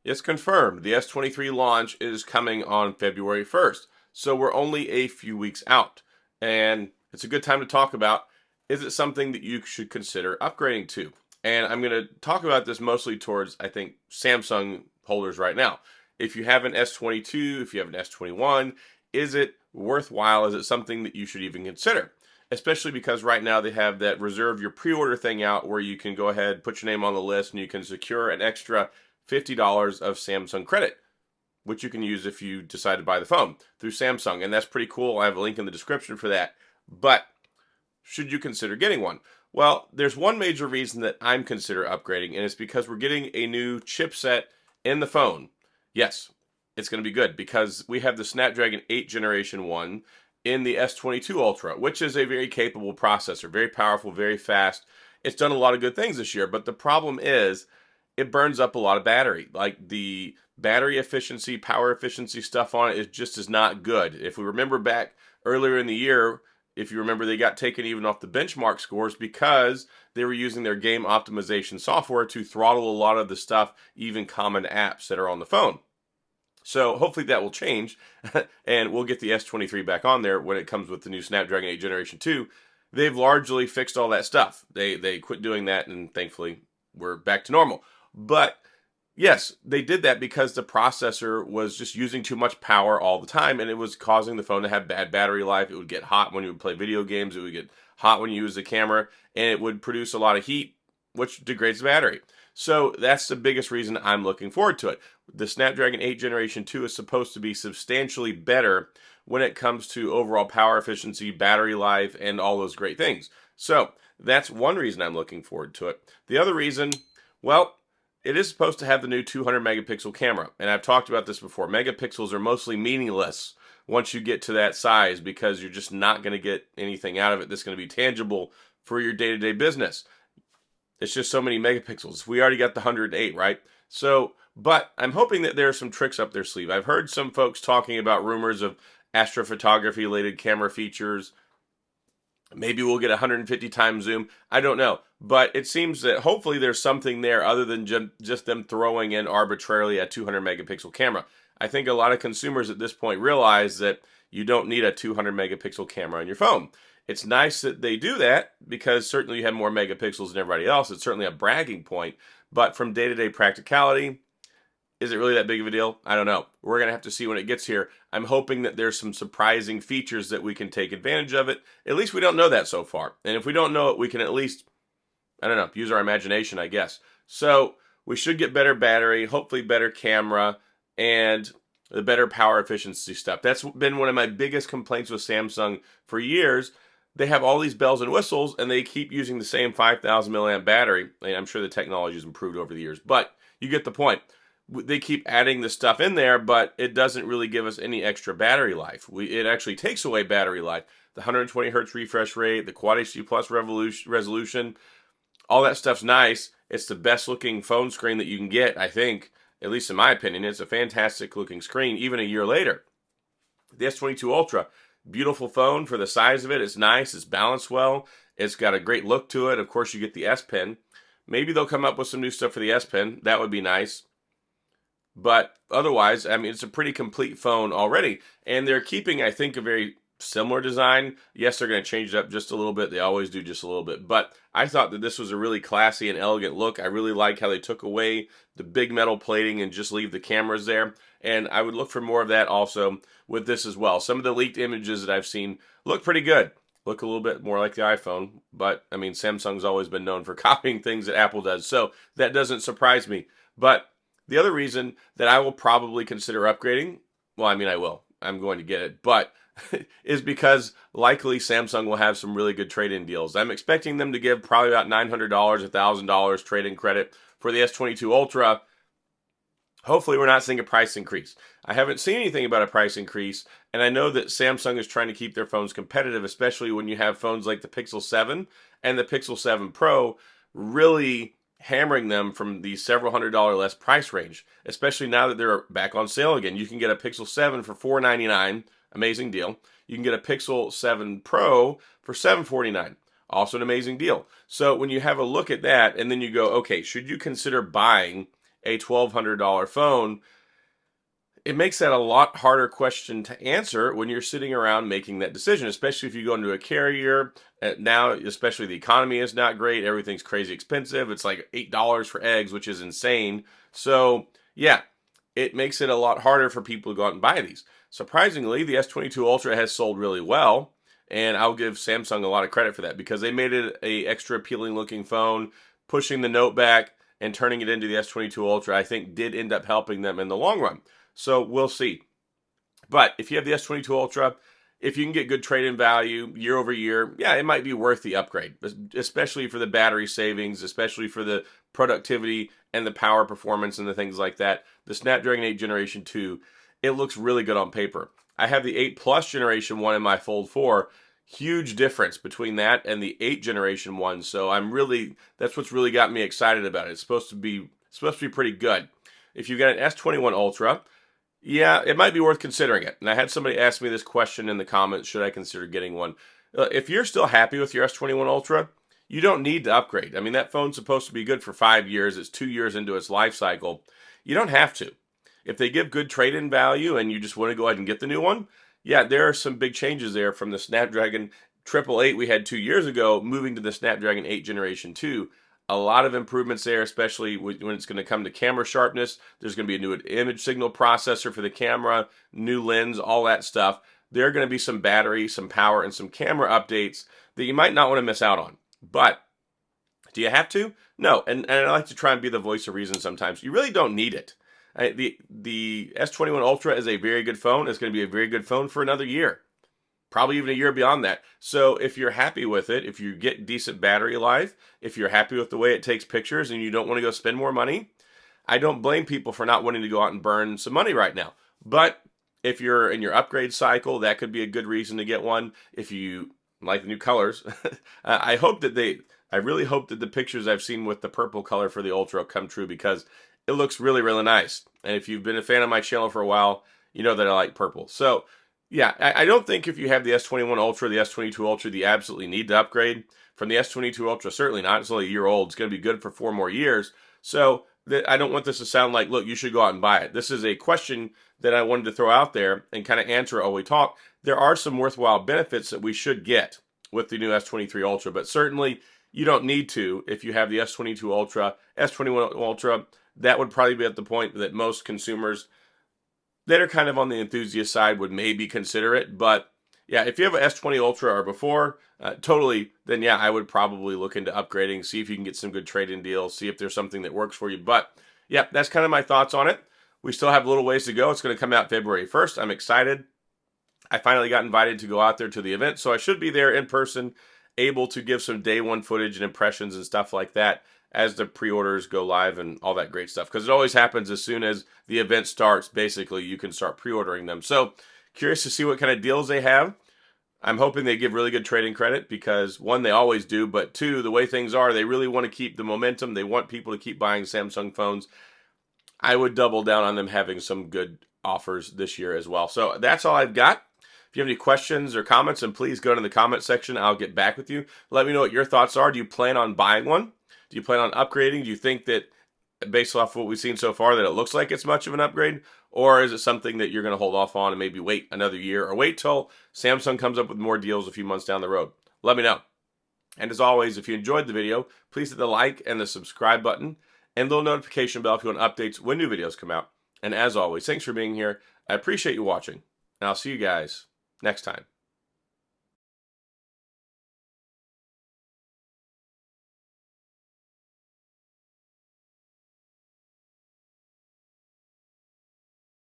It's confirmed. The S23 launch is coming on February 1st. So we're only a few weeks out. And it's a good time to talk about, is it something that you should consider upgrading to? And I'm going to talk about this mostly towards, I think, Samsung holders right now. If you have an S22, if you have an S21, is it worthwhile? Is it something that you should even consider? Especially because right now they have that reserve your pre-order thing out where you can go ahead, put your name on the list, and you can secure an extra $50 of Samsung credit, which you can use if you decide to buy the phone through Samsung. And that's pretty cool. I have a link in the description for that. But should you consider getting one? Well, there's one major reason that I'm consider upgrading, and it's because we're getting a new chipset in the phone. Yes, it's going to be good because we have the Snapdragon 8 Generation 1 in the S22 Ultra, which is a very capable processor, very powerful, very fast. It's done a lot of good things this year, but the problem is it burns up a lot of battery. Like the battery efficiency, power efficiency stuff on it is not good. If we remember back earlier in the year, if you remember, they got taken even off the benchmark scores because they were using their game optimization software to throttle a lot of the stuff, even common apps that are on the phone. So hopefully that will change, and we'll get the S23 back on there when it comes with the new Snapdragon 8 Generation 2. They've largely fixed all that stuff. They quit doing that, and thankfully we're back to normal. But yes, they did that because the processor was just using too much power all the time, and it was causing the phone to have bad battery life. It would get hot when you would play video games. It would get hot when you use the camera, and it would produce a lot of heat, which degrades the battery. So that's the biggest reason I'm looking forward to it. The Snapdragon 8 Generation 2 is supposed to be substantially better when it comes to overall power efficiency, battery life, and all those great things. So that's one reason I'm looking forward to it. The other reason, well, it is supposed to have the new 200 megapixel camera. And I've talked about this before. Megapixels are mostly meaningless once you get to that size because you're just not going to get anything out of it that's going to be tangible for your day-to-day business. It's just so many megapixels. We already got the 108, right? So, but I'm hoping that there are some tricks up their sleeve. I've heard some folks talking about rumors of astrophotography-related camera features. Maybe we'll get 150 times zoom. I don't know. But it seems that hopefully there's something there other than just them throwing in arbitrarily a 200 megapixel camera. I think a lot of consumers at this point realize that you don't need a 200 megapixel camera on your phone. It's nice that they do that because certainly you have more megapixels than everybody else. It's certainly a bragging point. But from day-to-day practicality, is it really that big of a deal? I don't know. We're going to have to see when it gets here. I'm hoping that there's some surprising features that we can take advantage of it. At least we don't know that so far. And if we don't know it, we can at least, I don't know, use our imagination, I guess. So we should get better battery, hopefully better camera, and the better power efficiency stuff. That's been one of my biggest complaints with Samsung for years. They have all these bells and whistles, and they keep using the same 5,000 milliamp battery. And I'm sure the technology has improved over the years, but you get the point. They keep adding the stuff in there, but it doesn't really give us any extra battery life. It actually takes away battery life. The 120 hertz refresh rate, the Quad HD Plus resolution, all that stuff's nice. It's the best looking phone screen that you can get, I think, at least in my opinion. It's a fantastic looking screen, even a year later. The S22 Ultra, beautiful phone for the size of it. It's nice. It's balanced well. It's got a great look to it. Of course, you get the S Pen. Maybe they'll come up with some new stuff for the S Pen. That would be nice. But otherwise, I mean, it's a pretty complete phone already. And they're keeping, I think, a very similar design. Yes, they're going to change it up just a little bit. They always do just a little bit. But I thought that this was a really classy and elegant look. I really like how they took away the big metal plating and just leave the cameras there. And I would look for more of that also with this as well. Some of the leaked images that I've seen look pretty good. Look a little bit more like the iPhone. But, I mean, Samsung's always been known for copying things that Apple does. So that doesn't surprise me. But the other reason that I will probably consider upgrading, well, I mean, I will. I'm going to get it. But is because likely Samsung will have some really good trade-in deals. I'm expecting them to give probably about $900, $1,000 trade-in credit for the S22 Ultra. Hopefully we're not seeing a price increase. I haven't seen anything about a price increase, and I know that Samsung is trying to keep their phones competitive, especially when you have phones like the Pixel 7 and the Pixel 7 Pro really hammering them from the several $100 less price range, especially now that they're back on sale again. You can get a Pixel 7 for $499, amazing deal. You can get a Pixel 7 Pro for $749, also an amazing deal. So when you have a look at that and then you go, okay, should you consider buying a $1,200 phone, it makes that a lot harder question to answer when you're sitting around making that decision, especially if you go into a carrier. Now, especially the economy is not great. Everything's crazy expensive. It's like $8 for eggs, which is insane. So, yeah, it makes it a lot harder for people to go out and buy these. Surprisingly, the S22 Ultra has sold really well, and I'll give Samsung a lot of credit for that because they made it a extra appealing looking phone, pushing the Note back and turning it into the S22 Ultra, I think did end up helping them in the long run. So we'll see. But if you have the S22 Ultra, if you can get good trade-in value year over year, yeah, it might be worth the upgrade, especially for the battery savings, especially for the productivity and the power performance and the things like that. The Snapdragon 8 Generation 2, it looks really good on paper. I have the 8 Plus Generation 1 in my Fold 4. Huge difference between that and the 8 Generation 1. So that's what's really got me excited about it. It's supposed to be pretty good. If you've got an S21 Ultra, yeah, it might be worth considering it. And I had somebody ask me this question in the comments, should I consider getting one? If you're still happy with your S21 Ultra, you don't need to upgrade. I mean, that phone's supposed to be good for 5 years. It's 2 years into its life cycle. You don't have to. If they give good trade-in value and you just want to go ahead and get the new one, yeah, there are some big changes there from the Snapdragon 888 we had 2 years ago, moving to the Snapdragon 8 Generation 2. A lot of improvements there, especially when it's going to come to camera sharpness. There's going to be a new image signal processor for the camera, new lens, all that stuff. There are going to be some battery, some power, and some camera updates that you might not want to miss out on. But do you have to? No, and I like to try and be the voice of reason sometimes. You really don't need it. The S21 Ultra is a very good phone. It's going to be a very good phone for another year. Probably even a year beyond that. So if you're happy with it, if you get decent battery life, if you're happy with the way it takes pictures and you don't want to go spend more money, I don't blame people for not wanting to go out and burn some money right now. But if you're in your upgrade cycle, that could be a good reason to get one. If you like the new colors, I really hope that the pictures I've seen with the purple color for the Ultra come true because it looks really, really nice. And if you've been a fan of my channel for a while, you know that I like purple. So yeah, I don't think if you have the S21 Ultra, the S22 Ultra, you absolutely need to upgrade. From the S22 Ultra, certainly not. It's only a year old. It's going to be good for 4 more years. So I don't want this to sound like, look, you should go out and buy it. This is a question that I wanted to throw out there and kind of answer while we talk. There are some worthwhile benefits that we should get with the new S23 Ultra, but certainly you don't need to if you have the S22 Ultra, S21 Ultra. That would probably be at the point that most consumers that are kind of on the enthusiast side would maybe consider it. But yeah, if you have an S20 Ultra or before, totally, then yeah, I would probably look into upgrading, see if you can get some good trade-in deals, see if there's something that works for you. But yeah, that's kind of my thoughts on it. We still have a little ways to go. It's going to come out February 1st. I'm excited. I finally got invited to go out there to the event, so I should be there in person, able to give some day one footage and impressions and stuff like that as the pre-orders go live and all that great stuff. Because it always happens as soon as the event starts, basically, you can start pre-ordering them. So, curious to see what kind of deals they have. I'm hoping they give really good trading credit because, one, they always do, but two, the way things are, they really want to keep the momentum. They want people to keep buying Samsung phones. I would double down on them having some good offers this year as well. So, that's all I've got. If you have any questions or comments, then please go to the comment section. I'll get back with you. Let me know what your thoughts are. Do you plan on buying one? Do you plan on upgrading? Do you think that, based off what we've seen so far, that it looks like it's much of an upgrade? Or is it something that you're going to hold off on and maybe wait another year or wait till Samsung comes up with more deals a few months down the road? Let me know. And as always, if you enjoyed the video, please hit the like and the subscribe button and the little notification bell if you want updates when new videos come out. And as always, thanks for being here. I appreciate you watching, and I'll see you guys next time.